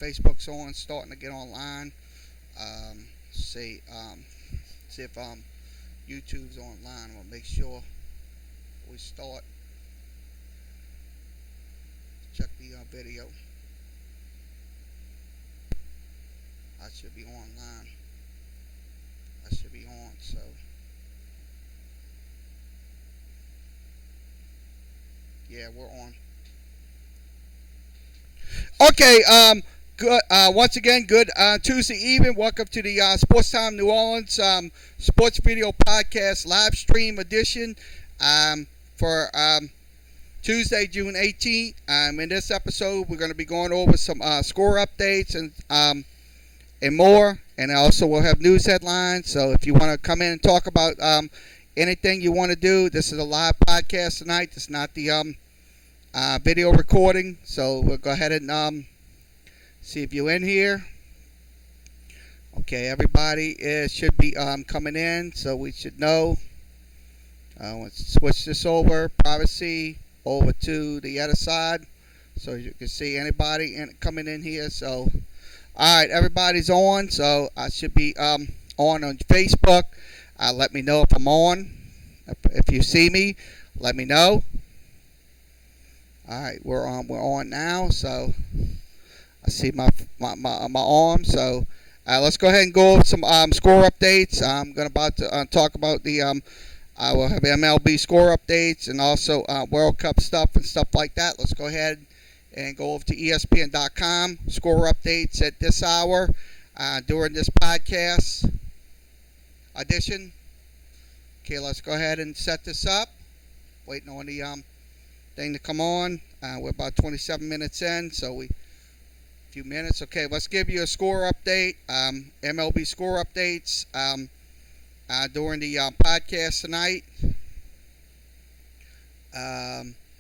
Facebook's on, starting to get online. Um, see, see if YouTube's online. We'll make sure we start. Check the video. I should be online. I should be on. So yeah, we're on. Okay. Good. Once again, good Tuesday evening. Welcome to the Sports Time New Orleans Sports Video Podcast live stream edition for Tuesday, June 18th. In this episode, we're going to be going over some score updates and more. And also, we'll have news headlines. So if you want to come in and talk about anything you want to do, this is a live podcast tonight. It's not the video recording. So we'll go ahead and see if you're in here. Okay, everybody should be coming in, so we should know. Let's switch this over, privacy, over to the other side, so you can see anybody coming in here. So, all right, everybody's on, so I should be on Facebook. Let me know if I'm on. If you see me, let me know. All right, we're on now, so I see my arm. So let's go ahead and go over some score updates. I'm going to talk about the I will have MLB score updates and also World Cup stuff and stuff like that. Let's go ahead and go over to ESPN.com. Score updates at this hour during this podcast edition. Okay, let's go ahead and set this up. Waiting on the thing to come on. We're about 27 minutes in, so we few minutes. Okay, let's give you a score update. MLB score updates during the podcast tonight.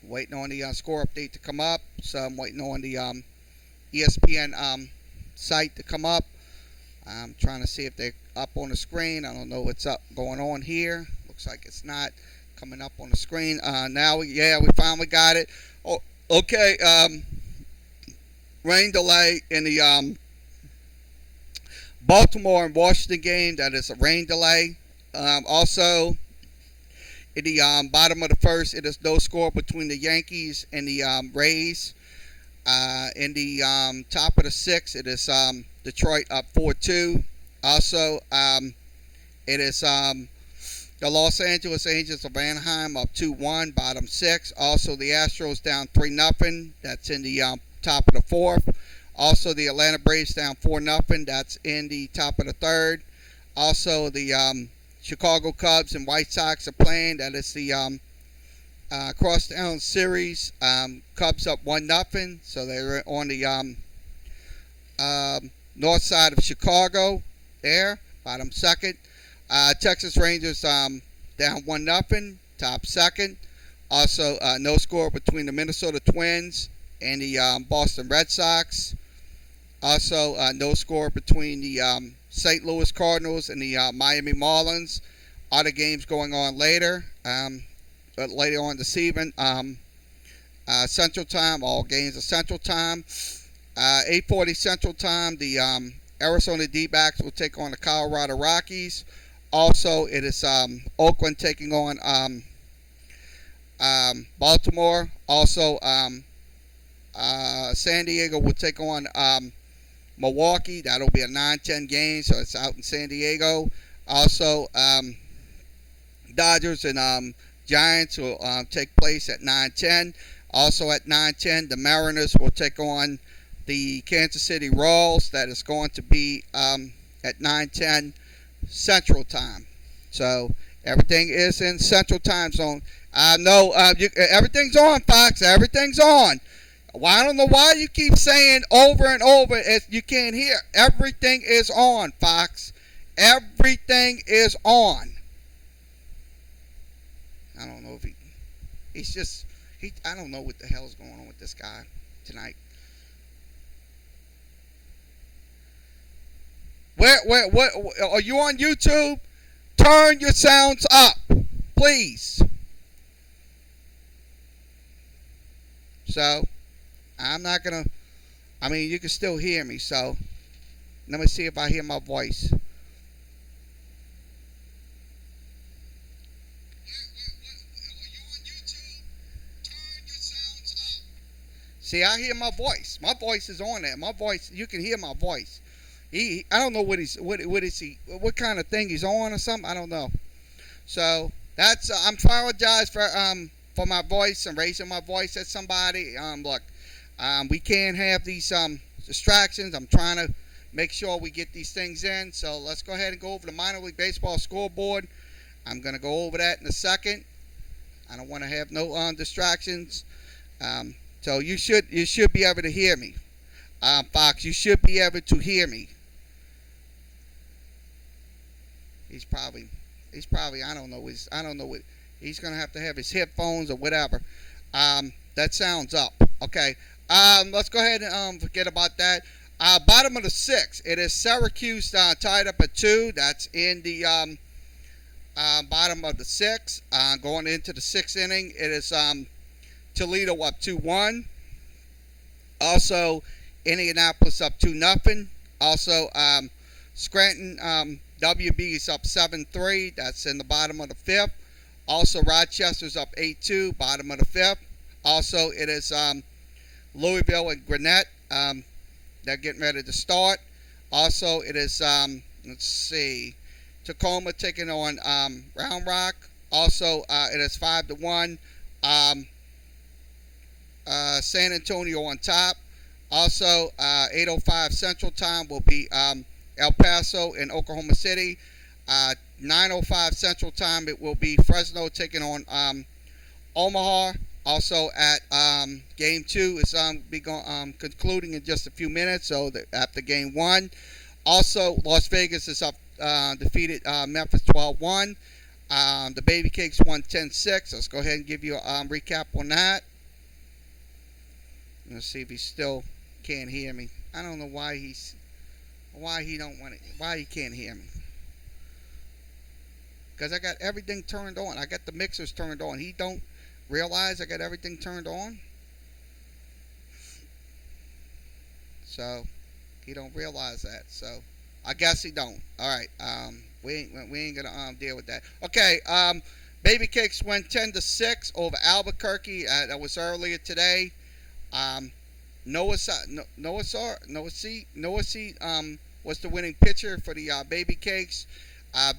Waiting on the score update to come up. So I'm waiting on the ESPN site to come up. I'm trying to see if they're up on the screen. I don't know what's up going on here. Looks like it's not coming up on the screen. Now, we finally got it. Oh, okay. Rain delay in the Baltimore and Washington game. That is a rain delay. Also, in the bottom of the first, it is no score between the Yankees and the Rays. In the top of the sixth, it is Detroit up 4-2. Also, it is the Los Angeles Angels of Anaheim up 2-1, bottom six. Also, the Astros down 3-0. That's in the top of the fourth. Also, the Atlanta Braves down 4-0. That's in the top of the third. Also, the Chicago Cubs and White Sox are playing. That is the crosstown series. Cubs up 1-0. So they're on the north side of Chicago there, bottom second. Texas Rangers down 1-0, top second. Also, no score between the Minnesota Twins and the Boston Red Sox. Also, no score between the St. Louis Cardinals and the Miami Marlins. Other games going on later, but later on this evening, Central Time. All games are Central Time. 8:40 Central Time. The Arizona D-backs will take on the Colorado Rockies. Also, it is Oakland taking on Baltimore. Also, San Diego will take on Milwaukee. That'll be a 9-10 game, so it's out in San Diego. Also, Dodgers and Giants will take place at 9-10. Also at 9-10, the Mariners will take on the Kansas City Royals. That is going to be at 9-10 Central Time. So everything is in Central Time Zone. No, everything's on, Fox. Everything's on. Well, I don't know why you keep saying over and over if you can't hear. Everything is on, Fox. Everything is on. I don't know if I don't know what the hell is going on with this guy tonight. What are you on YouTube? Turn your sounds up, please. So, I'm not gonna I mean, you can still hear me. So let me see if I hear my voice. See, I hear my voice. My voice is on there. My voice, you can hear my voice. I don't know what is he, what kind of thing he's on or something. I don't know. So that's, I'm apologize for my voice and raising my voice at somebody. Look, we can't have these distractions. I'm trying to make sure we get these things in. So let's go ahead and go over the minor league baseball scoreboard. I'm gonna go over that in a second. I don't want to have no distractions. So you should be able to hear me, Fox. You should be able to hear me. He's probably I don't know what he's gonna have to have his headphones or whatever. That sounds up. Okay. Let's go ahead and forget about that. Bottom of the sixth. It is Syracuse tied up at 2. That's in the bottom of the sixth. Going into the sixth inning, it is Toledo up 2-1. Also, Indianapolis up 2-0. Also, Scranton WB is up 7-3. That's in the bottom of the fifth. Also, Rochester's up 8-2, bottom of the fifth. Also, it is Louisville and Gwinnett. They're getting ready to start. Also, it is let's see, Tacoma taking on Round Rock. Also, it is 5-1. San Antonio on top. Also, 8:05 Central Time will be El Paso and Oklahoma City. 9:05 Central Time it will be Fresno taking on Omaha. Also at Game 2 is be concluding in just a few minutes. So after Game 1, also Las Vegas is up defeated Memphis 12-1. The Baby Cakes won 10-6. Let's go ahead and give you a recap on that. Let's see if he still can't hear me. I don't know why he can't hear me. Because I got everything turned on. I got the mixers turned on. He don't realize I got everything turned on. So he don't realize that. So I guess he don't. All right. We ain't gonna deal with that. Okay. Baby Cakes went 10-6 over Albuquerque. That was earlier today. Noah C. Was the winning pitcher for the Baby Cakes.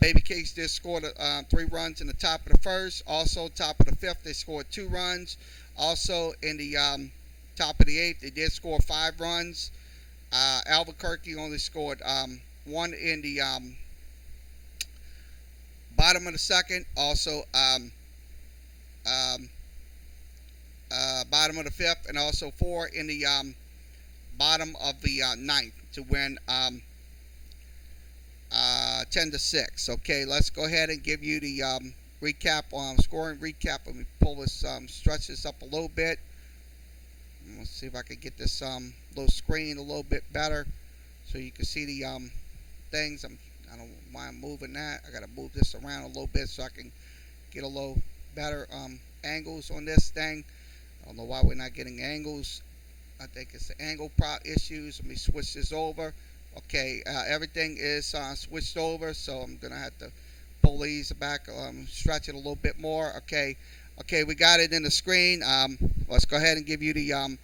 Baby Cakes did score 3 runs in the top of the first. Also, top of the fifth, they scored 2 runs. Also, in the top of the eighth, they did score 5 runs. Albuquerque only scored 1 in the bottom of the second. Also, bottom of the fifth, and also 4 in the bottom of the ninth to win 10-6. Okay, let's go ahead and give you the recap on scoring recap. Let me pull this, stretch this up a little bit. Let's see if I can get this little screen a little bit better so you can see the things. I don't mind moving that. I got to move this around a little bit so I can get a little better angles on this thing. I don't know why we're not getting angles. I think it's the angle prop issues. Let me switch this over. Okay, everything is switched over, so I'm going to have to pull these back, stretch it a little bit more. Okay, we got it in the screen. Let's go ahead and give you the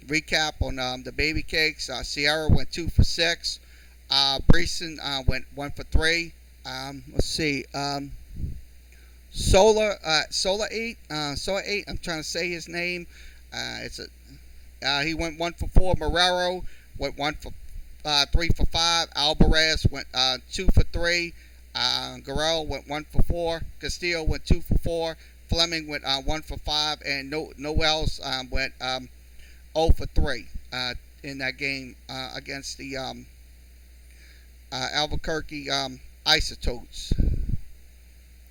recap on the Baby Cakes. Sierra went 2 for 6. Breeson went 1 for 3. Let's see. Solar 8. I'm trying to say his name. He went 1 for 4. Marrero went 3 for 5. Alvarez went 2 for 3. Guerrero went 1 for 4. Castillo went 2 for 4. Fleming went 1 for 5, and Noels went 0 for 3 in that game against the Albuquerque Isotopes.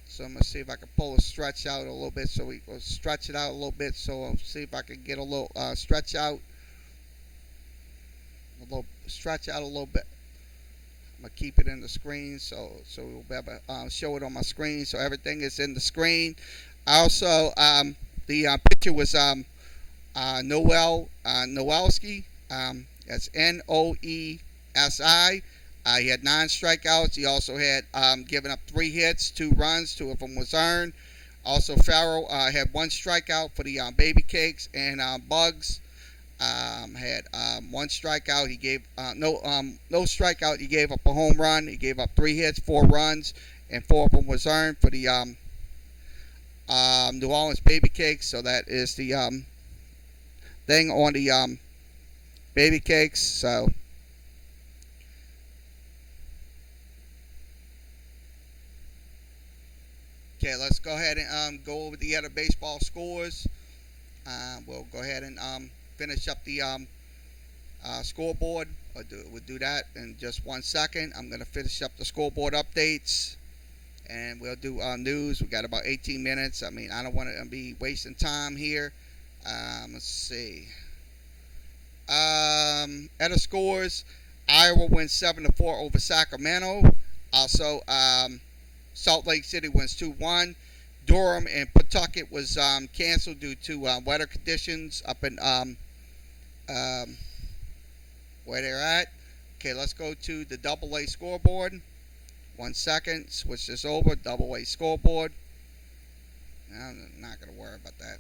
So I'm gonna see if I can pull a stretch out a little bit. So we will stretch it out a little bit. So I'll see if I can get a little stretch out. Stretch out a little bit. I'm gonna keep it in the screen so we'll be able to show it on my screen. So everything is in the screen. Also, the picture was Noel Nowalski. That's Noesi. He had 9 strikeouts. He also had given up 3 hits, 2 runs. 2 of them was earned. Also, Farrell had 1 strikeout for the Baby Cakes, and Bugs had 1 strikeout. He gave no strikeout. He gave up a home run. He gave up 3 hits, 4 runs, and 4 of them was earned for the New Orleans Baby Cakes. So that is the thing on the Baby Cakes. So okay, let's go ahead and go over the other baseball scores. We'll go ahead and finish up the scoreboard. We'll do that in just 1 second. I'm going to finish up the scoreboard updates, and we'll do news. We got about 18 minutes. I mean, I don't want to be wasting time here. Let's see. Other scores: Iowa wins 7-4 over Sacramento. Also, Salt Lake City wins 2-1. Durham and Pawtucket was canceled due to weather conditions up in where they're at. Okay, let's go to the AA scoreboard. 1 second. Switch this over. AA scoreboard. I'm not gonna worry about that.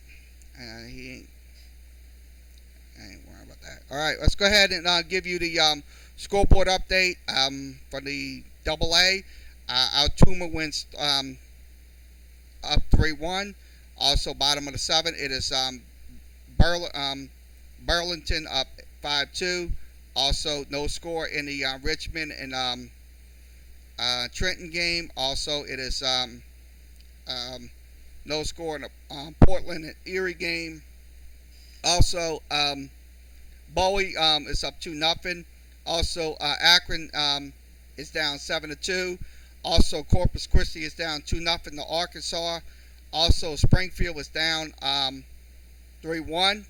I ain't worried about that. All right, let's go ahead and give you the scoreboard update for the AA. Altoona wins up 3-1. Also, bottom of the 7, it is Burlington up 5-2. Also, no score in the Richmond and Trenton game. Also, it is no score in the Portland and Erie game. Also, Bowie is up 2-0. Also, Akron is down 7-2. Also, Corpus Christi is down 2-0 to Arkansas. Also, Springfield was down 3-1.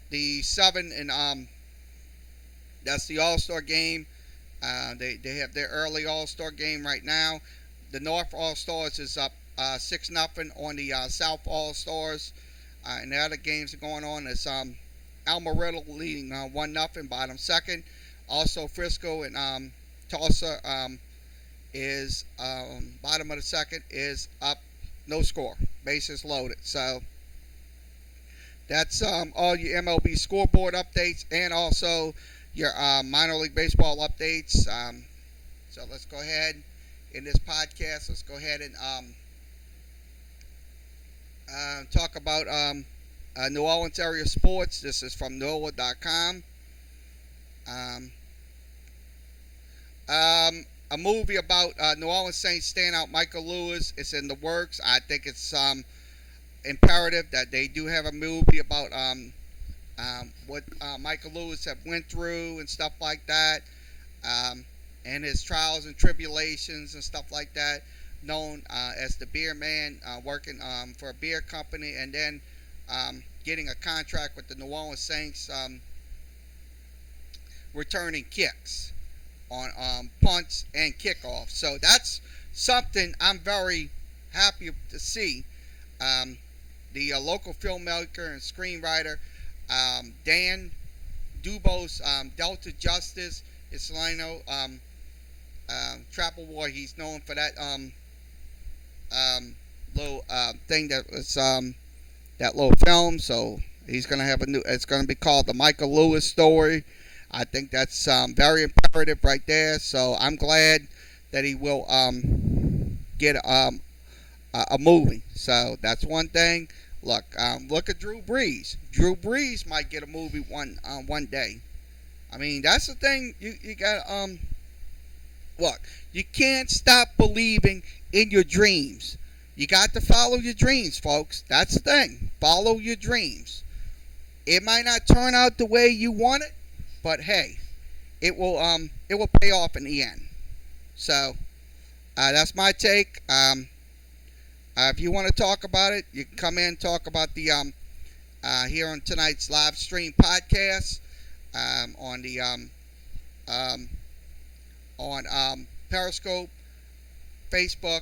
The 7 and that's the All-Star game. They have their early All-Star game right now. The North All-Stars is up 6-0 on the South All-Stars. And the other games are going on. It's Almaretto leading 1-0, bottom second. Also, Frisco and Tulsa is bottom of the second is up, no score, bases loaded. So that's all your MLB scoreboard updates and also your minor league baseball updates. So let's go ahead in this podcast. Let's go ahead and talk about New Orleans area sports. This is from NOLA.com. A movie about New Orleans Saints standout Michael Lewis is in the works. I think it's imperative that they do have a movie about what Michael Lewis have went through and stuff like that, and his trials and tribulations and stuff like that. Known as the beer man, working for a beer company, and then getting a contract with the New Orleans Saints, returning kicks on punts and kickoffs. So that's something I'm very happy to see. The local filmmaker and screenwriter Dan Dubose, Delta Justice, Islino, Trapper War. He's known for that little thing that was that little film. So he's gonna have a new. It's gonna be called the Michael Lewis story. I think that's very imperative right there. So I'm glad that he will get a movie. So that's one thing. Look at Drew Brees. Drew Brees might get a movie one day. I mean, that's the thing. You got look. You can't stop believing in your dreams. You got to follow your dreams, folks. That's the thing. Follow your dreams. It might not turn out the way you want it, but hey, it will pay off in the end. So that's my take. If you want to talk about it, you can come in and talk about the here on tonight's live stream podcast on the on Periscope, Facebook,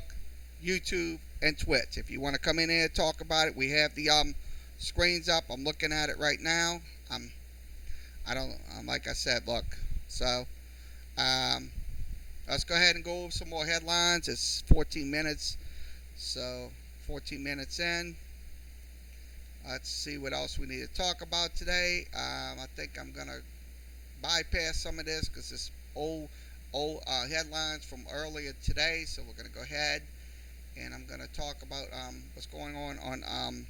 YouTube, and Twitch. If you want to come in here and talk about it, we have the screens up. I'm looking at it right now. I don't. Like I said, look. So um, let's go ahead and go over some more headlines. It's 14 minutes. So 14 minutes in. Let's see what else we need to talk about today. I think I'm gonna bypass some of this because it's old headlines from earlier today. So we're gonna go ahead and I'm gonna talk about what's going on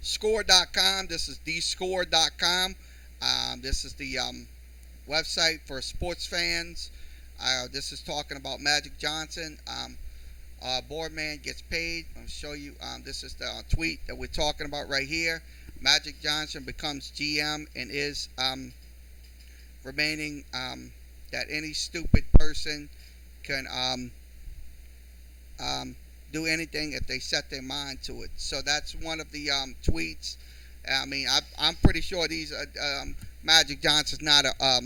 score.com. This is thescore.com. This is the website for sports fans. This is talking about Magic Johnson. Board man gets paid. I'll show you. This is the tweet that we're talking about right here. Magic Johnson becomes GM and is remaining that any stupid person can do anything if they set their mind to it. So that's one of the tweets. I mean, I'm pretty sure these Magic Johnson's not a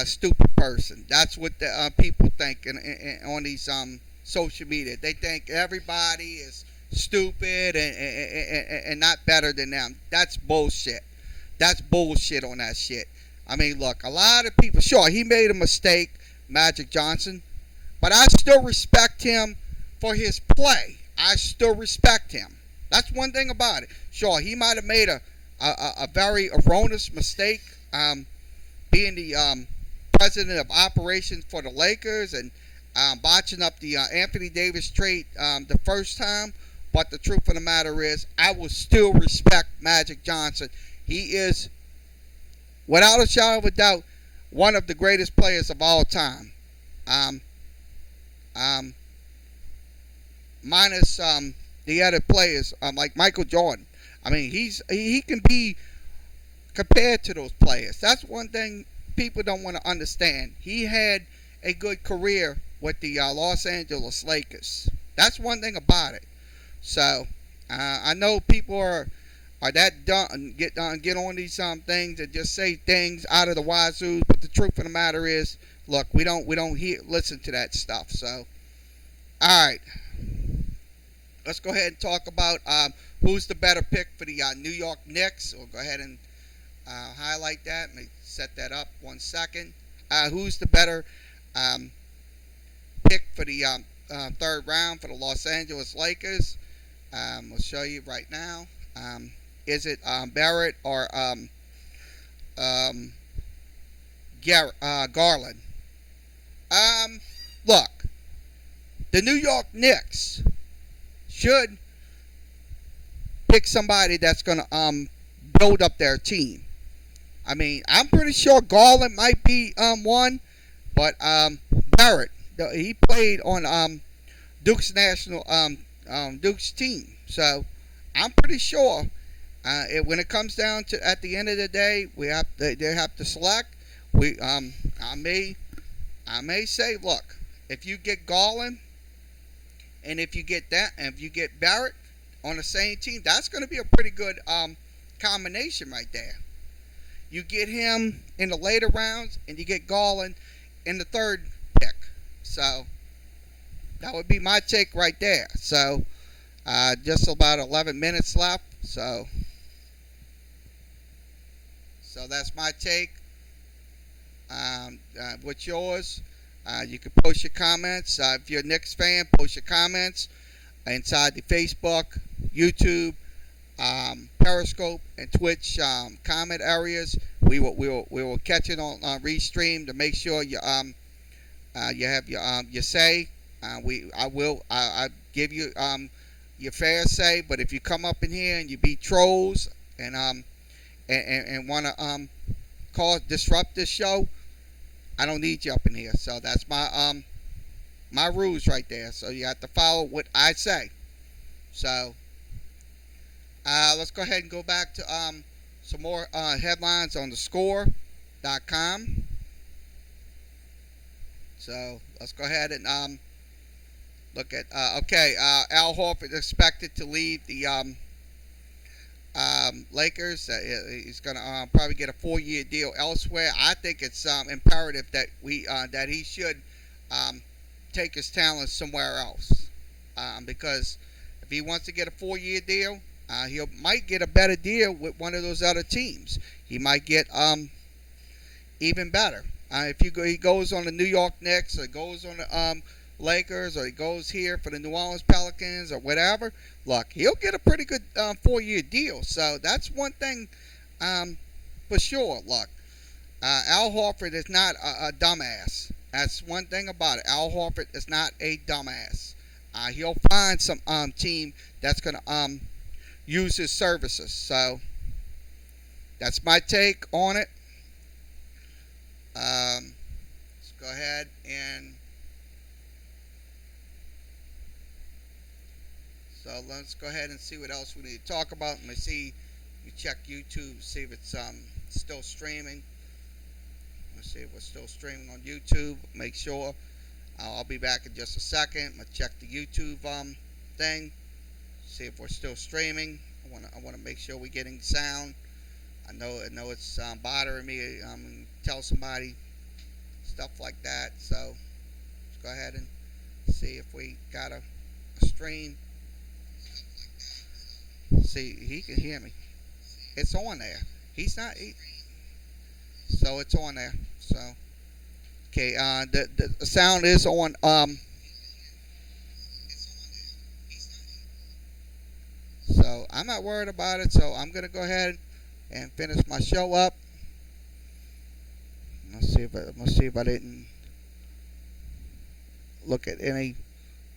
stupid person. That's what the people think on these social media. They think everybody is stupid and not better than them. That's bullshit. That's bullshit on that shit. I mean, look, a lot of people, sure, he made a mistake, Magic Johnson, but I still respect him for his play. I still respect him. That's one thing about it. Sure, he might have made a very erroneous mistake being the president of operations for the Lakers and botching up the Anthony Davis trade the first time. But the truth of the matter is, I will still respect Magic Johnson. He is, without a shadow of a doubt, one of the greatest players of all time. Minus the other players like Michael Jordan. I mean, he can be compared to those players. That's one thing people don't want to understand. He had a good career with the Los Angeles Lakers. That's one thing about it. So I know people are that dumb, get on these things and just say things out of the wazoo. But the truth of the matter is, look, we don't listen to that stuff. So, all right, let's go ahead and talk about who's the better pick for the New York Knicks. We'll go ahead and highlight that. Let me set that up 1 second. Who's the better pick for the third round for the Los Angeles Lakers? We'll show you right now. Is it Barrett or Garland? Look, the New York Knicks should pick somebody that's going to build up their team. I mean, I'm pretty sure Garland might be one, but Barrett, he played on Duke's Duke's team, so I'm pretty sure when it comes down to at the end of the day, they have to select. I may say, look, if you get Garland and if you get Barrett on the same team, that's going to be a pretty good combination right there. You get him in the later rounds, and you get Garland in the third pick. So that would be my take right there. So just about 11 minutes left. So that's my take. What's yours? You can post your comments. If you're a Knicks fan, post your comments inside the Facebook, YouTube, Periscope, and Twitch comment areas. We will catch it on Restream to make sure you have your say. I give you your fair say. But if you come up in here and you be trolls and want to disrupt this show, I don't need you up in here. So that's my rules right there. So you have to follow what I say. So let's go ahead and go back to some more headlines on the score.com. So let's go ahead and look at Al Horford expected to leave the Lakers. He's going to probably get a 4-year deal elsewhere. I think it's imperative that that he should take his talents somewhere else, because if he wants to get a 4-year deal, He might get a better deal with one of those other teams. He might get even better. If he goes on the New York Knicks, or goes on the Lakers, or he goes here for the New Orleans Pelicans, or whatever, look, he'll get a pretty good 4-year deal. So that's one thing for sure. Look, Al Horford is not a dumbass. That's one thing about it. Al Horford is not a dumbass. He'll find some team that's going to use his services. So that's my take on it. Let's go ahead and let's go ahead and see what else we need to talk about. Let me see. We check YouTube, see if it's still streaming. Let's see if we're still streaming on YouTube. Make sure. I'll be back in just a second. I'm gonna check the YouTube thing. See if we're still streaming. I wanna make sure we're getting sound. I know it's bothering me. Tell somebody stuff like that. So let's go ahead and see if we got a stream. See, he can hear me. It's on there. He's not. So it's on there. So okay. The sound is on. So I'm not worried about it. So I'm gonna go ahead and finish my show up. Let's see if I didn't look at any.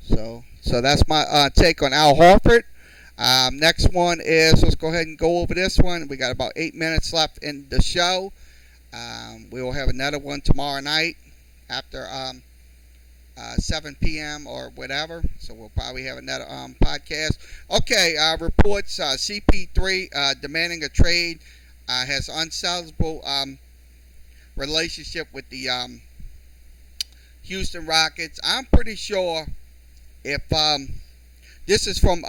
So that's my take on Al Horford. Next one is, let's go ahead and go over this one. We got about 8 minutes left in the show. We will have another one tomorrow night after 7 p.m. or whatever. So we'll probably have another podcast. Okay, reports CP3 demanding a trade, has unsalvageable relationship with the Houston Rockets. I'm pretty sure if this is from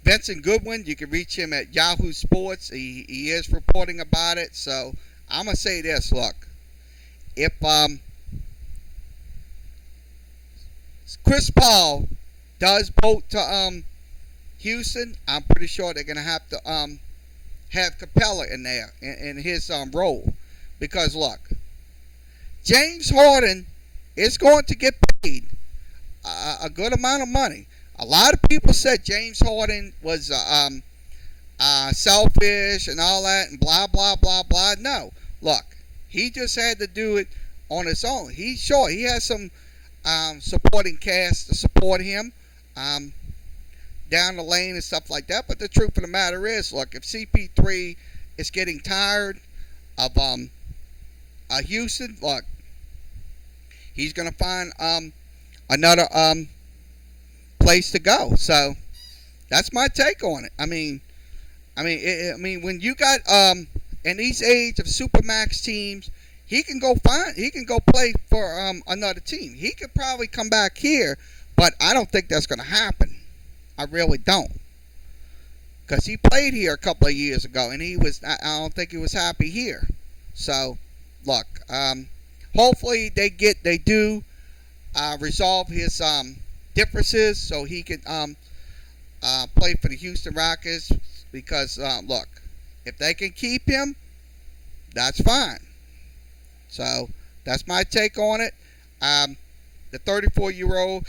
Vincent Goodwin, you can reach him at Yahoo Sports. He is reporting about it. So I'm gonna say this: look, if Chris Paul does vote to Houston, I'm pretty sure they're gonna have to have Capella in there in his role, because look, James Harden is going to get paid a good amount of money. A lot of people said James Harden was selfish and all that and blah, blah, blah, blah. No. Look, he just had to do it on his own. He has some supporting cast to support him down the lane and stuff like that. But the truth of the matter is, look, if CP3 is getting tired of Houston, look, he's going to find another place to go. So that's my take on it. I mean, when you got in these age of supermax teams, he can go play for another team. He could probably come back here, but I don't think that's going to happen. I really don't, because he played here a couple of years ago, and I don't think he was happy here. So look, hopefully they do resolve his differences so he can play for the Houston Rockets, because look, if they can keep him, that's fine. So that's my take on it. The 34-year-old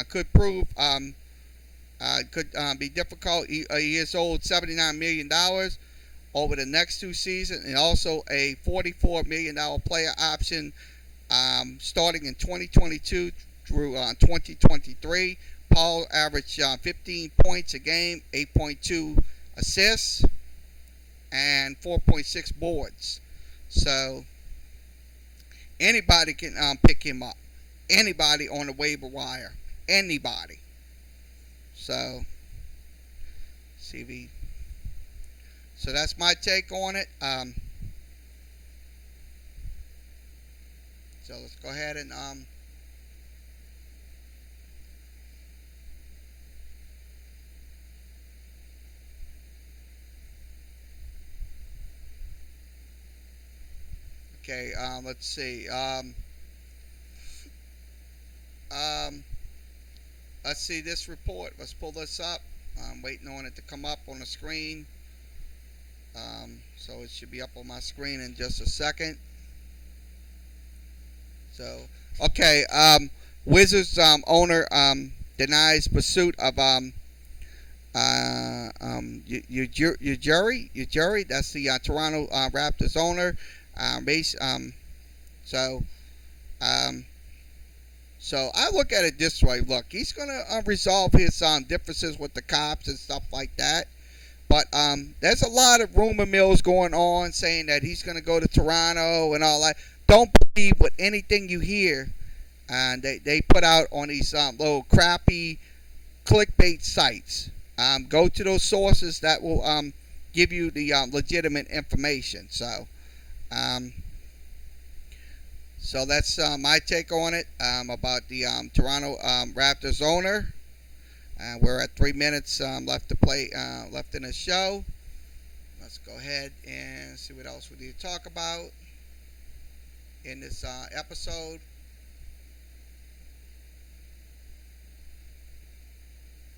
could prove could be difficult. He is owed $79 million over the next 2 seasons, and also a $44 million player option starting in 2022 through 2023. Paul averaged 15 points a game, 8.2 assists, and 4.6 boards. So anybody can pick him up. Anybody on the waiver wire. Anybody. So CV. So that's my take on it. So let's go ahead and okay, let's see. Let's see this report. Let's pull this up. I'm waiting on it to come up on the screen. So it should be up on my screen in just a second. So, okay. Wizards owner denies pursuit of Ujiri. That's the Toronto Raptors owner. So, um, so I look at it this way. Look, he's gonna resolve his differences with the cops and stuff like that. But there's a lot of rumor mills going on saying that he's gonna go to Toronto and all that. Don't believe what anything you hear. And they put out on these little crappy clickbait sites. Go to those sources that will give you the legitimate information. So that's my take on it about the Toronto Raptors owner. We're at 3 minutes left to play, left in the show. Let's go ahead and see what else we need to talk about in this episode.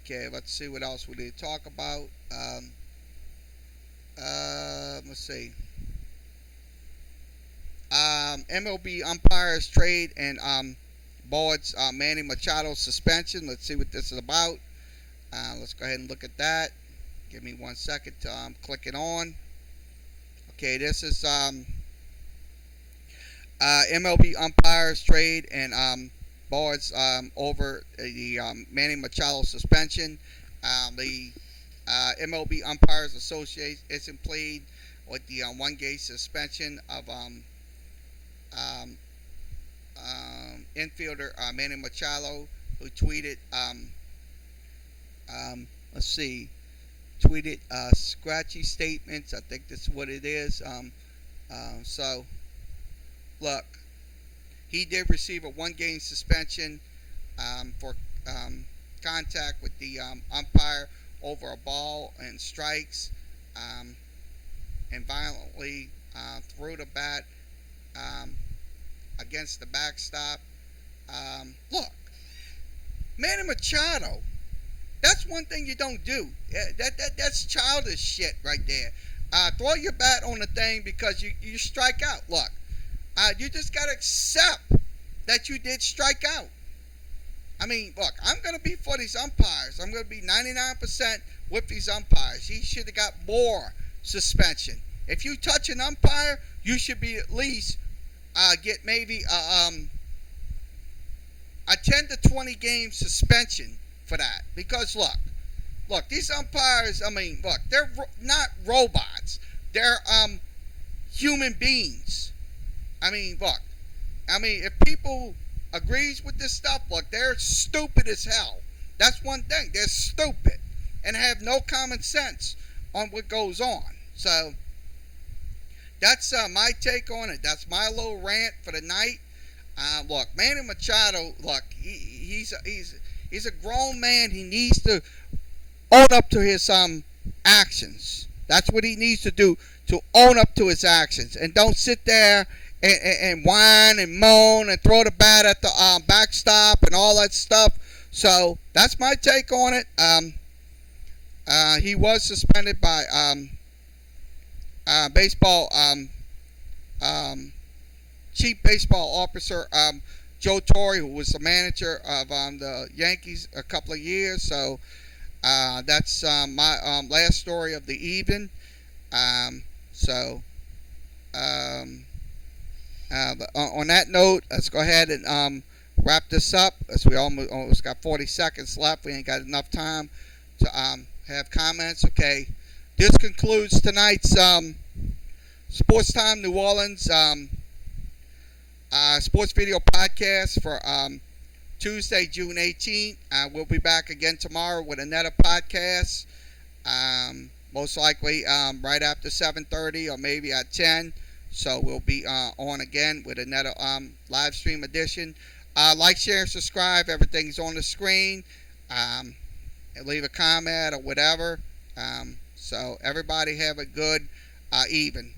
Okay, let's see what else we need to talk about. Let's see. MLB umpires trade and boards Manny Machado suspension. Let's see what this is about. Let's go ahead and look at that. Give me 1 second to click it on. Okay, this is MLB umpires trade and boards over the Manny Machado suspension. The MLB Umpires Association plead with the 1-game suspension of infielder Manny Machado, who tweeted, tweeted scratchy statements. I think that's what it is. So, look, he did receive a 1-game suspension for contact with the umpire over a ball and strikes, and violently threw the bat against the backstop. Look, Manny Machado, that's one thing you don't do. That's childish shit right there. Throw your bat on the thing because you strike out. Look, you just got to accept that you did strike out. I mean, look, I'm going to be for these umpires. I'm going to be 99% with these umpires. He should have got more suspension. If you touch an umpire, you should be at least get maybe a 10 to 20 game suspension for that. Because look, these umpires, I mean, look, they're not robots. They're human beings. I mean, look, if people agrees with this stuff, look, they're stupid as hell. That's one thing. They're stupid and have no common sense on what goes on. So that's my take on it. That's my little rant for the night. Look, Manny Machado, look, he's a grown man. He needs to own up to his actions. That's what he needs to do, to own up to his actions, and don't sit there and whine and moan and throw the bat at the backstop and all that stuff. So that's my take on it. He was suspended by baseball chief baseball officer Joe Torre, who was the manager of the Yankees a couple of years. So that's my last story of the evening. On that note, let's go ahead and wrap this up, as we almost got 40 seconds left. We ain't got enough time to have comments. Okay, this concludes tonight's Sports Time New Orleans sports video podcast for Tuesday, June 18th. We'll be back again tomorrow with another podcast. Most likely right after 7:30 or maybe at 10. So we'll be on again with another live stream edition. Like, share, and subscribe. Everything's on the screen. And leave a comment or whatever. So everybody have a good even.